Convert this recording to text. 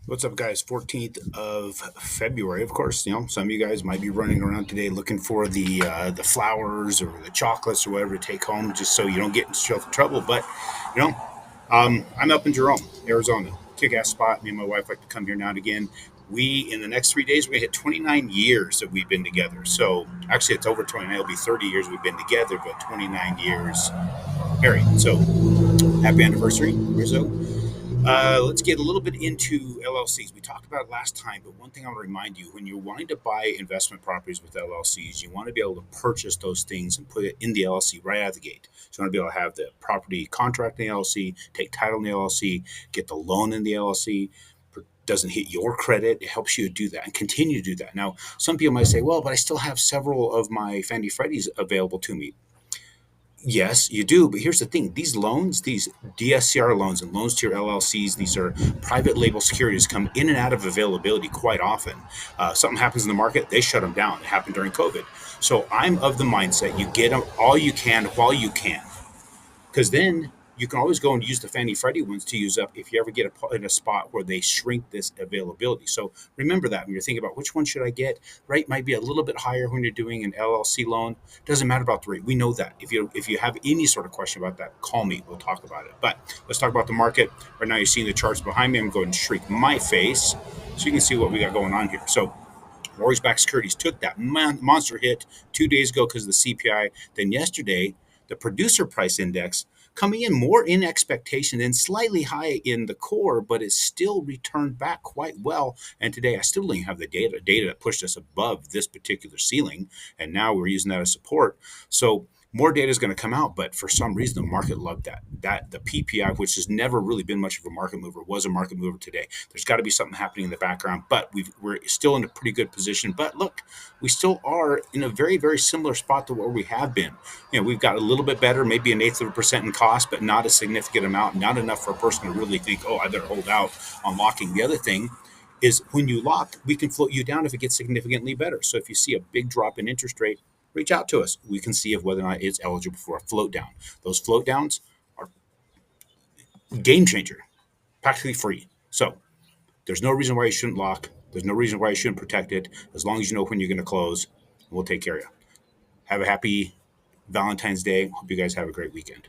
What's up, guys? 14th of February. Of course, some of you guys might be running around today looking for the flowers or the chocolates or whatever to take home, just so you don't get into trouble. But you know, I'm up in Jerome, Arizona. Kick-ass spot. Me and my wife like to come here now and again. We in the next 3 days we hit 29 years that we've been together. So actually, it's over 29. It'll be 30 years we've been together, but 29 years married. So happy anniversary, Rizzo. Let's get a little bit into LLCs. We talked about it last time, but one thing I want to remind you, when you're wanting to buy investment properties with LLCs, you want to be able to purchase those things and put it in the LLC right out of the gate. So you want to be able to have the property contract in the LLC, take title in the LLC, get the loan in the LLC. Doesn't hit your credit. It helps you do that and continue to do that. Now, some people might say, well, but I still have several of my Fannie Freddies available to me. Yes, you do. But here's the thing: these loans, these DSCR loans and loans to your LLCs, these are private label securities, come in and out of availability quite often. Something happens in the market, they shut them down. It happened during COVID. So I'm of the mindset you get them all you can while you can, because then you can always go and use the Fannie Freddie ones to use up if you ever get in a spot where they shrink this availability. So remember that when you're thinking about which one should I get. Rate might be a little bit higher when you're doing an LLC loan. Doesn't matter about the rate. We know that. If you have any sort of question about that, call me. We'll talk about it. But let's talk about the market. Right now you're seeing the charts behind me. I'm going to shrink my face so you can see what we got going on here. So mortgage-backed securities took that monster hit 2 days ago because of the CPI. Then yesterday, the producer price index coming in more in expectation and slightly high in the core, but it still returned back quite well. And today, I still don't have the data that pushed us above this particular ceiling, and now we're using that as support. So more data is going to come out, but for some reason the market loved that the PPI, which has never really been much of a market mover, was a market mover today. There's got to be something happening in the background, but we're still in a pretty good position. But look, we still are in a very, very similar spot to where we have been. We've got a little bit better, maybe 1/8% in cost, but not a significant amount, not enough for a person to really think, oh, I better hold out on locking. The other thing is when you lock, we can float you down if it gets significantly better. So if you see a big drop in interest rate, reach out to us. We can see if whether or not it's eligible for a float down. Those float downs are game changer, practically free. So there's no reason why you shouldn't lock. There's no reason why you shouldn't protect it. As long as you know when you're going to close, we'll take care of you. Have a happy Valentine's Day. Hope you guys have a great weekend.